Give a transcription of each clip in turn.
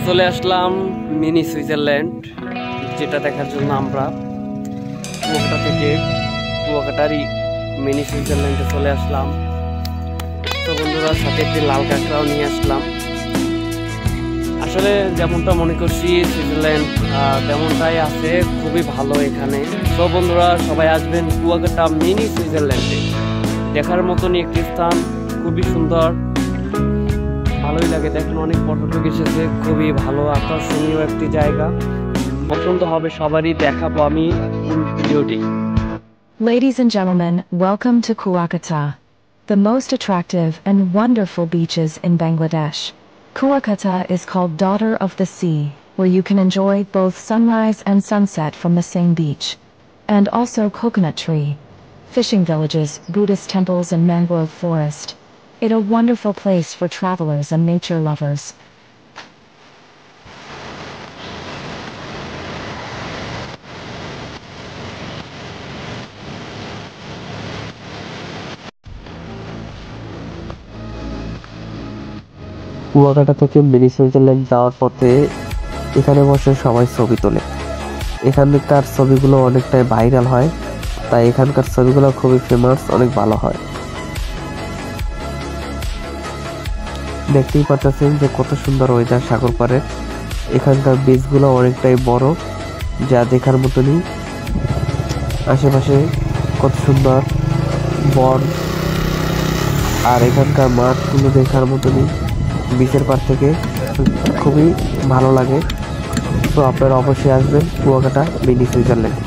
চলে আসলাম mini Switzerland, যেটা দেখার জন্য আমরা কুয়াকাটা থেকে কুয়াকাটারই মিনি সুইজারল্যান্ডে চলে আসলাম। তো বন্ধুরা, সাথে একটি লাল কাঁকড়াও নিয়ে আসলাম। আসলে যেমনটা মনে করছি সুইজারল্যান্ড তেমনটাই আছে, খুবই ভালো এখানে। তো বন্ধুরা, সবাই আসবেন কুয়াকাটা মিনি সুইজারল্যান্ডে, দেখার মতনই একটি স্থান, খুবই সুন্দর, ভালোই লাগে। দেখেন অনেক পর্যটক এসেছে, খুবই ভালো আকর্ষণীয় একটি জায়গা, পছন্দ হবে সবারই। দেখাবো আমি ভিডিওটি। Ladies and gentlemen, welcome to Kuakata, the most attractive and wonderful beaches in Bangladesh. Kuakata is called Daughter of the Sea, where you can enjoy both sunrise and sunset from the same beach, and also coconut tree, fishing villages, Buddhist temples and mangrove forest. It's a wonderful place for travelers and nature lovers. Kuakata থেকে mini Switzerland যাওয়ার পথে এখানে বসে সবাই ছবি তোলে। এখানকার ছবিগুলো অনেকটাই ভাইরাল হয়, তাই এখানকার ছবিগুলো খুবই ফেমাস, অনেক ভালো হয়। দেখতেই পাচ্ছেন যে কত সুন্দর ওয়েদার সাগর পাড়ের। এখানকার বীজগুলো অনেকটাই বড়, যা দেখার মতনই। আশেপাশে কত সুন্দর বন, আর এখানকার মাঠগুলো দেখার মতনই। বিচের পার থেকে খুবই ভালো লাগে। তো আপনারা অবশ্যই আসবেন কুয়াকাটা মিনি সুইজারল্যান্ড।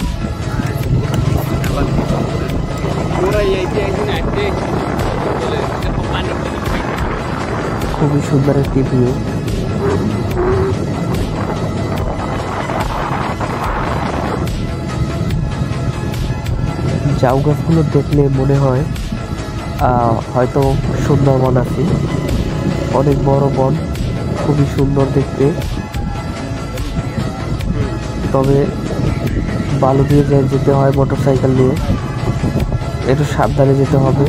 খুবই সুন্দর একটি ভিউ। ঝাউ গাছগুলো দেখলে মনে হয় হয়তো সুন্দরবন আছে। অনেক বড় বন, খুবই সুন্দর দেখতে। তবে বালু দিয়ে যেতে হয় মোটরসাইকেল নিয়ে, একটু সাবধানে যেতে হবে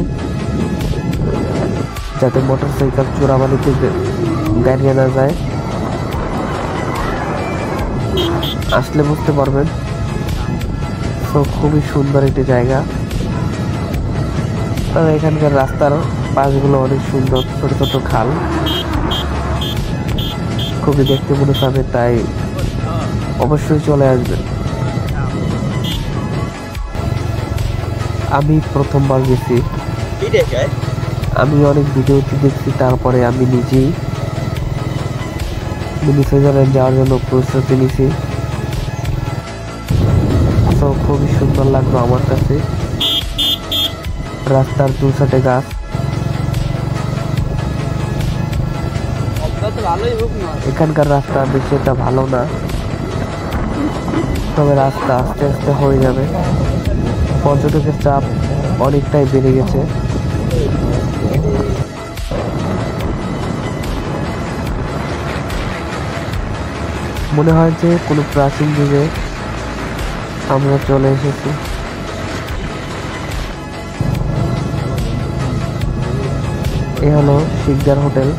যাতে মোটরসাইকেল চোরাবালিতে দাঁড়িয়ে না যায়। আসলে বুঝতে পারবেন। তো খুবই সুন্দর একটি জায়গা। তবে এখানকার রাস্তার পাশগুলো অনেক সুন্দর, ছোট ছোট খাল, খুবই দেখতে মনে হবে, তাই অবশ্যই চলে আসবেন। আমি প্রথমবার গেছি, আমি অনেক ভিডিওতে দেখছি, তারপরে আমি নিজেই মিনি সুইজারল্যান্ড যাওয়ার জন্য প্রস্তুতি নিছি। তো খুবই সুন্দর লাগলো আমার কাছে। রাস্তার দু সাইডে গাছ, এখানকার রাস্তা বেশি একটা ভালো না, তবে রাস্তা আস্তে আস্তে হয়ে যাবে। পর্যটকের চাপ অনেকটাই বেড়ে গেছে। মনে হয় যে কোনো প্রাচীন যুগে আমরা চলে এসেছি। এ হলো শিকদার হোটেল।